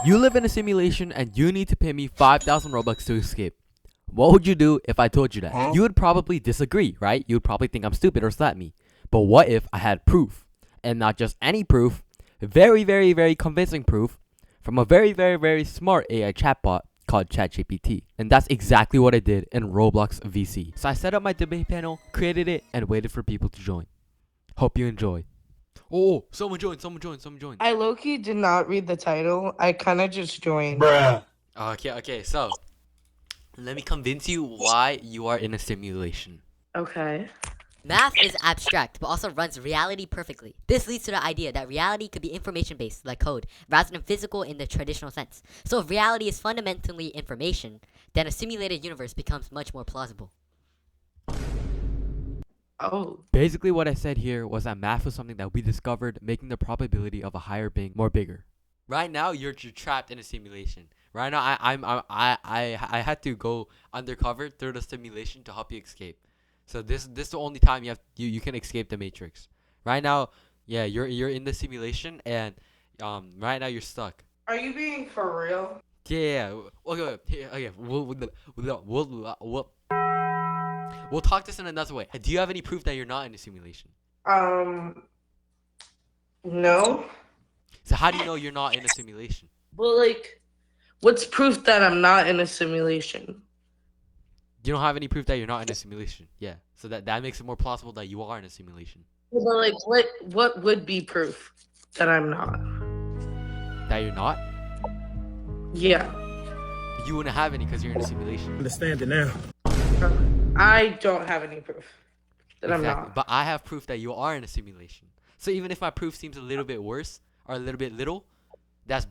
You live in a simulation and you need to pay me 5,000 Robux to escape. What would you do if I told you that? You would probably disagree, right? You would probably think I'm stupid or slap me. But what if I had proof? And not just any proof, very, very, very convincing proof from a very, very, very smart AI chatbot called ChatGPT. And that's exactly what I did in Roblox VC. So I set up my debate panel, created it, and waited for people to join. Hope you enjoy. Oh, someone joined. I low-key did not read the title. I kind of just joined. Okay, so let me convince you why you are in a simulation. Okay. Math is abstract, but also runs reality perfectly. This leads to the idea that reality could be information-based, like code, rather than physical in the traditional sense. So if reality is fundamentally information, then a simulated universe becomes much more plausible. Oh. Basically, what I said here was that math was something that we discovered, making the probability of a higher being more bigger. Right now, you're trapped in a simulation. Right now, I had to go undercover through the simulation to help you escape. So this is the only time you can escape the matrix. Right now, yeah, you're in the simulation and right now you're stuck. Are you being for real? Yeah. Okay. We'll talk this in another way. Do you have any proof that you're not in a simulation? No. So how do you know you're not in a simulation? Well, like, what's proof that I'm not in a simulation? You don't have any proof that you're not in a simulation. Yeah. So that makes it more plausible that you are in a simulation. But like, what would be proof that I'm not? That you're not? Yeah. You wouldn't have any because you're in a simulation. Understand it now. I don't have any proof that I'm not. But I have proof that you are in a simulation. So even if my proof seems a little bit worse or a little bit little, that's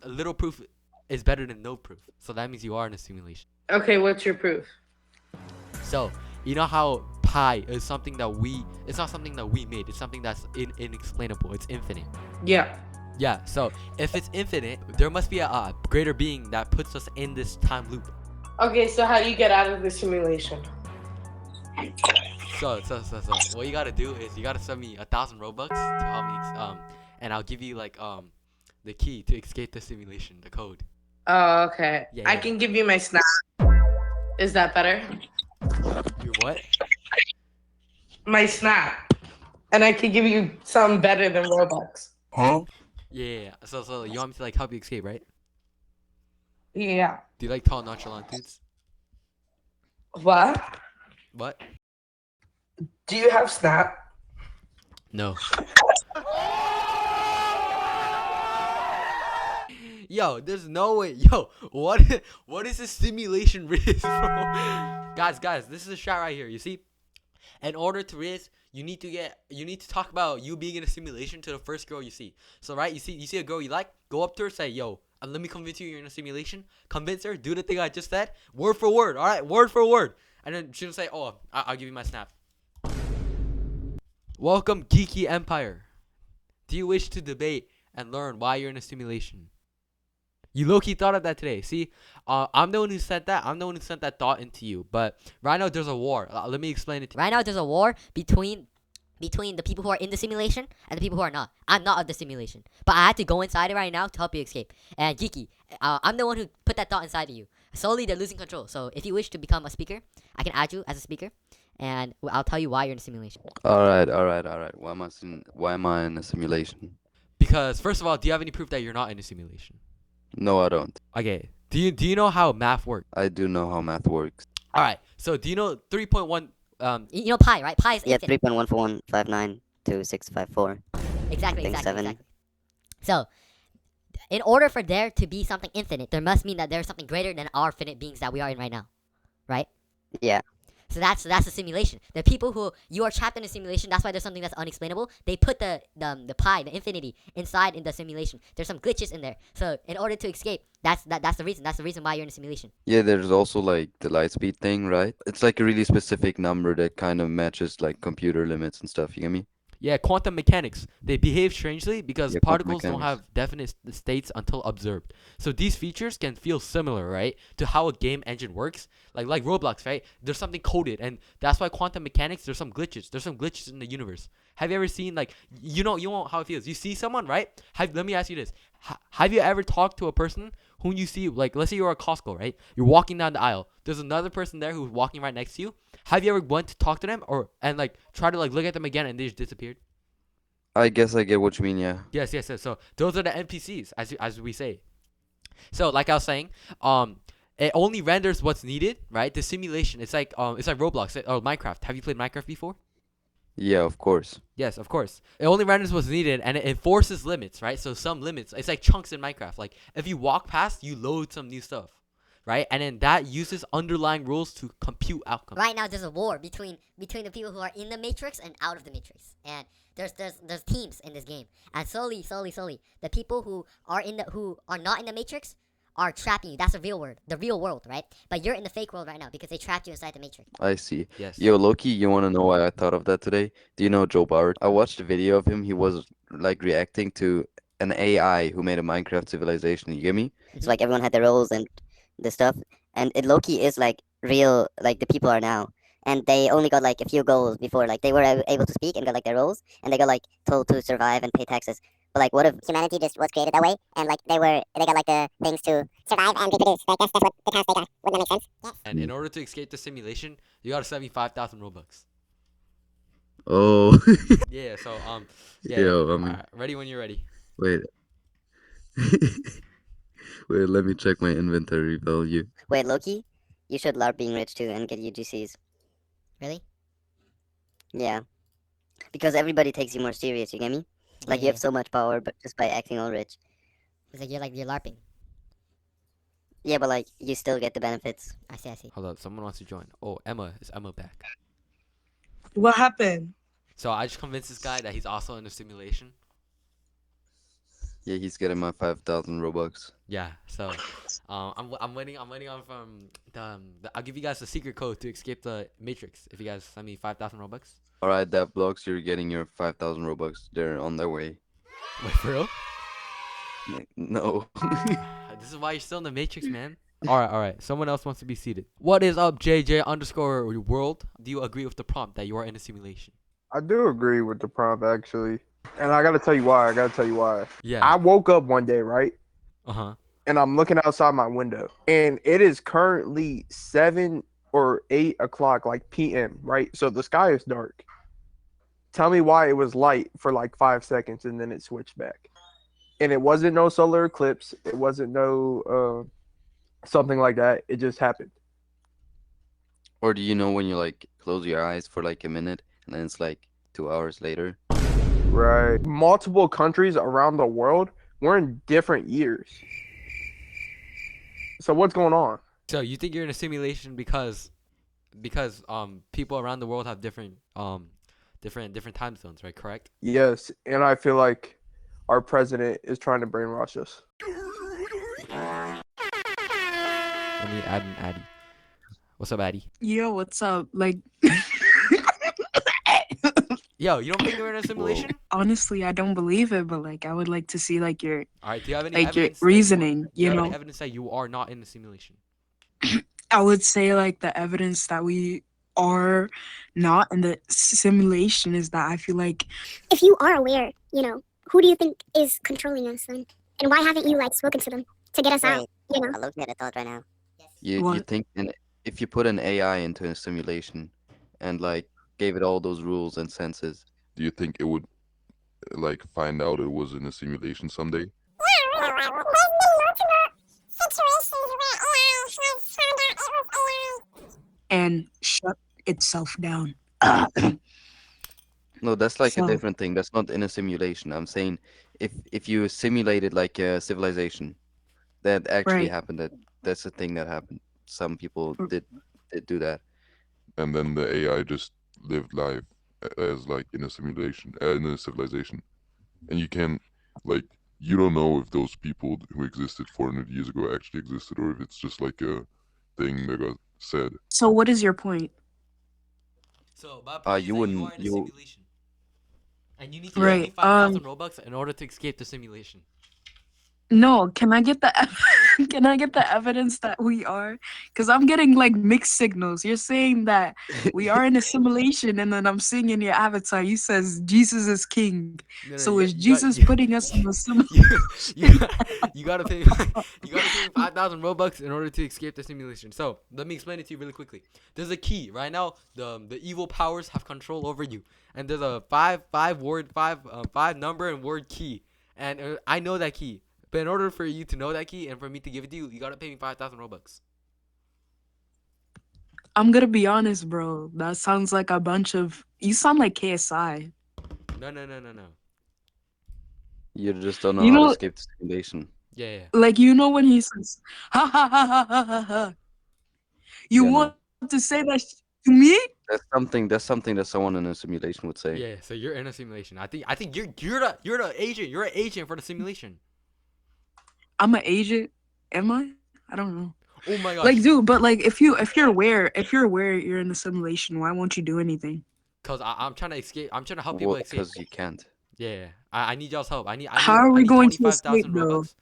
a little proof is better than no proof. So that means you are in a simulation. Okay, what's your proof? So you know how pi is something that it's not something that we made. It's something that's inexplainable. It's infinite. Yeah. Yeah. So if it's infinite, there must be a greater being that puts us in this time loop. Okay, so how do you get out of the simulation? So what you gotta do is you gotta send me 1,000 Robux to help me and I'll give you like the key to escape the simulation, the code. Oh, okay. Yeah, I yeah. can give you my snap. Is that better? Your what? My snap. And I can give you something better than Robux. Huh? Yeah. So you want me to like help you escape, right? Yeah. Do you like tall nonchalant dudes? What? What? Do you have snap? No. Yo, there's no way. Yo, what is this simulation risk, bro? Guys, this is a shot right here. You see? In order to risk, you need to talk about you being in a simulation to the first girl you see. So right, you see a girl you like, go up to her, say, yo, let me convince you you're in a simulation. Convince her, do the thing I just said, word for word. All right, word for word. And then she'll say, oh, I'll give you my snap. Welcome, Geeky Empire. Do you wish to debate and learn why you're in a simulation? You low-key thought of that today. See, I'm the one who sent that. I'm the one who sent that thought into you. But right now, there's a war. Let me explain it to you. Right now, there's a war between the people who are in the simulation and the people who are not. I'm not of the simulation, but I had to go inside it right now to help you escape. And Geeky, I'm the one who put that thought inside of you. Slowly, they're losing control. So if you wish to become a speaker, I can add you as a speaker, and I'll tell you why you're in a simulation. All right. Why am I in a simulation? Because first of all, do you have any proof that you're not in a simulation? No, I don't. Okay. Do you know how math works? I do know how math works. All right. So do you know 3.1? You know pi, right? Pi is Yeah, infinite. 3.141592654. Exactly. So, in order for there to be something infinite, there must mean that there's something greater than our finite beings that we are in right now, right? Yeah. So that's a simulation. The people who you are trapped in a simulation. That's why there's something that's unexplainable. They put the pi, the infinity, inside in the simulation. There's some glitches in there. So in order to escape, that's the reason. That's the reason why you're in a simulation. Yeah, there's also like the light speed thing, right? It's like a really specific number that kind of matches like computer limits and stuff. You get me? Yeah, quantum mechanics. They behave strangely because Yeah, quantum particles don't mechanics. have definite states until observed. So these features can feel similar, right, to how a game engine works. Like Roblox, right? There's something coded, and that's why quantum mechanics. There's some glitches. There's some glitches in the universe. Have you ever seen like you know how it feels? You see someone, right? Let me ask you this: have you ever talked to a person whom you see, like, let's say you're at Costco, right? You're walking down the aisle. There's another person there who's walking right next to you. Have you ever went to talk to them and like try to like look at them again and they just disappeared? I guess I get what you mean. Yeah. Yes. So those are the NPCs, as we say. So like I was saying, it only renders what's needed, right? The simulation. It's like Roblox or Minecraft. Have you played Minecraft before? Yeah, of course. Yes, of course. It only renders what's needed, and it enforces limits, right? So some limits. It's like chunks in Minecraft. Like if you walk past, you load some new stuff, right? And then that uses underlying rules to compute outcomes. Right now, there's a war between the people who are in the matrix and out of the matrix, and there's teams in this game, and slowly, the people who are not in the matrix are trapping you. That's the real world, right? But you're in the fake world right now because they trapped you inside the matrix. I see. Yes. Yo, Loki, you want to know why I thought of that today? Do you know Joe Bart? I watched a video of him. He was like reacting to an AI who made a Minecraft civilization. You get me? So like everyone had their roles and the stuff, and it low-key is like real, like the people are now, and they only got like a few goals before, like they were able to speak and got like their roles, and they got like told to survive and pay taxes. But like, what if humanity just was created that way, and like they got like the things to survive and reproduce? Like that's what the task they got. Wouldn't that make sense? Yes. And in order to escape the simulation, you gotta send me 5,000 Robux. Oh, Yeah. So yeah. yo, I mean, Alright, ready when you're ready. wait. Wait, let me check my inventory value. Wait, Loki, you should LARP being rich too and get UGCs. Really? Yeah, because everybody takes you more serious. You get me? Like you have so much power, but just by acting all rich. It's like you're LARPing. Yeah, but like you still get the benefits. I see. Hold up, someone wants to join. Oh, is Emma back? What happened? So I just convinced this guy that he's also in the simulation. Yeah, he's getting my 5,000 Robux. Yeah. So, I'm waiting on from I'll give you guys the secret code to escape the matrix if you guys send me 5,000 Robux. All right, that blocks. You're getting your 5,000 Robux. They're on their way. Wait, for real? No. This is why you're still in the matrix, man. All right. Someone else wants to be seated. What is up, JJ_world? Do you agree with the prompt that you are in a simulation? I do agree with the prompt actually, and I gotta tell you why. Yeah. I woke up one day, right, Uh-huh. and I'm looking outside my window, and it is currently 7 or 8 o'clock, like p.m. Right, so the sky is dark. Tell me why it was light for like 5 seconds and then it switched back, and it wasn't no solar eclipse. It wasn't no something like that. It just happened. Or do you know when you like close your eyes for like a minute and then it's like 2 hours later? Right. Multiple countries around the world, we're in different years. So what's going on? So you think you're in a simulation because people around the world have different time zones, right? Correct? Yes, and I feel like our president is trying to brainwash us. Let me add an Addy. What's up, Addy? Yo, what's up? Like, Yo, you don't think you're in a simulation? honestly, I don't believe it, but like, I would like to see like your All right. Do you have any like your evidence? reasoning. Do You have know, any evidence that you are not in the simulation? I would say like the evidence that we are not in the simulation is that I feel like If you are aware, who do you think is controlling us then? And why haven't you like spoken to them to get us out? Wait, I'm looking at a thought right now. You What? think if you put an AI into a simulation and like gave it all those rules and senses, Do you think it would like find out it was in a simulation someday? and shut itself down. no, that's like a So- different thing. That's not in a simulation. I'm saying if you simulated like a civilization that actually Right. happened, that's a thing that happened. Some people R- did do that. And then the AI just lived life as like in a simulation, in a civilization, and you can like you don't know if those people who existed 400 years ago actually existed or if it's just like a thing that got said. So what is your point? So my You point is that wouldn't- you are in a you- simulation. and you need to pay me Right. 5,000 Robux in order to escape the simulation. No, can I get the can I get the evidence that we are? Because I'm getting like mixed signals. You're saying that we are in a simulation, and then I'm seeing in your avatar you says Jesus is king. No, So you, is you got Jesus you, putting us in a simulation? you gotta pay 5,000 Robux in order to escape the simulation. So let me explain it to you really quickly. There's a key right now. The evil powers have control over you, and there's a five number and word key, and I know that key. But in order for you to know that key and for me to give it to you, you gotta pay me 5,000 Robux. I'm gonna be honest, bro. That sounds like a bunch of. You sound like KSI. No. You just don't know You how to know, escape the simulation. Yeah. like when he says ha ha ha ha ha ha ha. You Yeah, no. want to say that to me? That's something that someone in a simulation would say. Yeah. So you're in a simulation. I think you're the agent. You're an agent for the simulation. I'm an agent. Am I? I don't know. Oh my gosh. Like, dude, but like, if you're aware you're in the simulation, why won't you do anything? Cause I'm trying to escape. I'm trying to help people Well, escape. because you can't. Yeah. I need y'all's help. I need How are we going to 25,000 escape, though? Robux.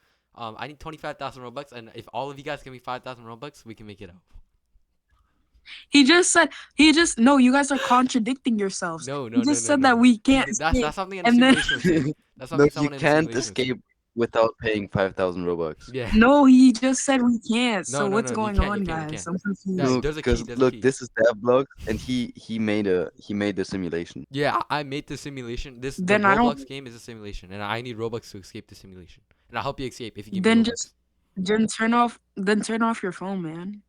I need 25,000 Robux, and if all of you guys give me 5,000 Robux, we can make it out. He just said no. You guys are contradicting yourselves. No. He just said that we can't escape. That's something in the and then simulation would say. That's No, something you someone in the can't simulation would say. escape without paying 5,000 Robux. Yeah. no, he just said we can't. No, So no, what's no, you going can't, on, you can't, you guys? can't. I'm confused. Yeah, No, there's a key, because there's a look, key. this is that blog, and he made the simulation. Yeah, I made the simulation. The Then I Roblox don't. game is a simulation, and I need Robux to escape the simulation. And I'll help you escape if you give me Then Robux. turn off your phone, man.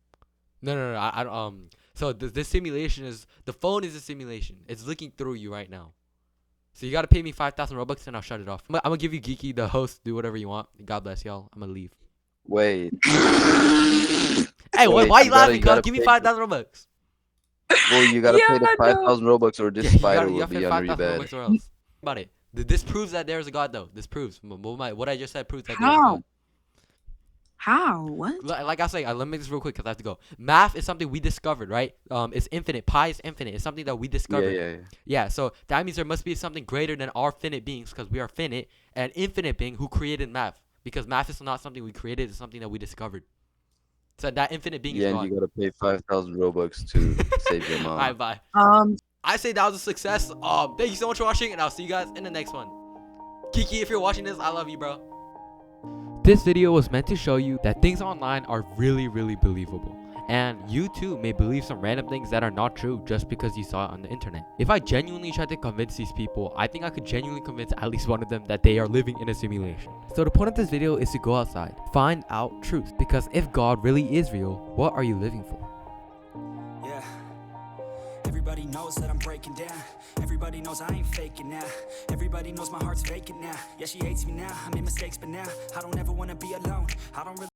No. I So this simulation is the phone is a simulation. It's looking through you right now. So you gotta pay me 5,000 Robux, and I'll shut it off. I'm gonna give you Geeky, the host. Do whatever you want. God bless y'all. I'm gonna leave. Wait. Hey, Wait, why you you laughing? gotta Give me pay 5,000 Robux. Well, you gotta pay the Yeah, no. 5,000 Robux, or this Yeah, spider you will gotta be pay under your 5,000 bed. Robux or else. About it. This proves that there is a God, though. This proves what I just said proves that there is a How? God. How? What? Like I say, let me make this real quick because I have to go. Math is something we discovered, right? It's infinite. Pi is infinite. It's something that we discovered. Yeah. Yeah, so that means there must be something greater than our finite beings because we are finite, and infinite being who created math. Because math is not something we created; it's something that we discovered. So that infinite being Yeah, is and God. you gotta pay 5,000 Robux to save your mom. All right, bye. Um. I say that was a success. Thank you so much for watching, and I'll see you guys in the next one. Kiki, if you're watching this, I love you, bro. This video was meant to show you that things online are really, really believable. And you too may believe some random things that are not true just because you saw it on the internet. If I genuinely tried to convince these people, I think I could genuinely convince at least one of them that they are living in a simulation. So the point of this video is to go outside, find out truth. Because if God really is real, what are you living for? Yeah. Everybody knows that I'm breaking down. Everybody knows I ain't faking now. Everybody knows my heart's vacant now. Yeah, she hates me now. I made mistakes, but now I don't ever wanna be alone. I don't really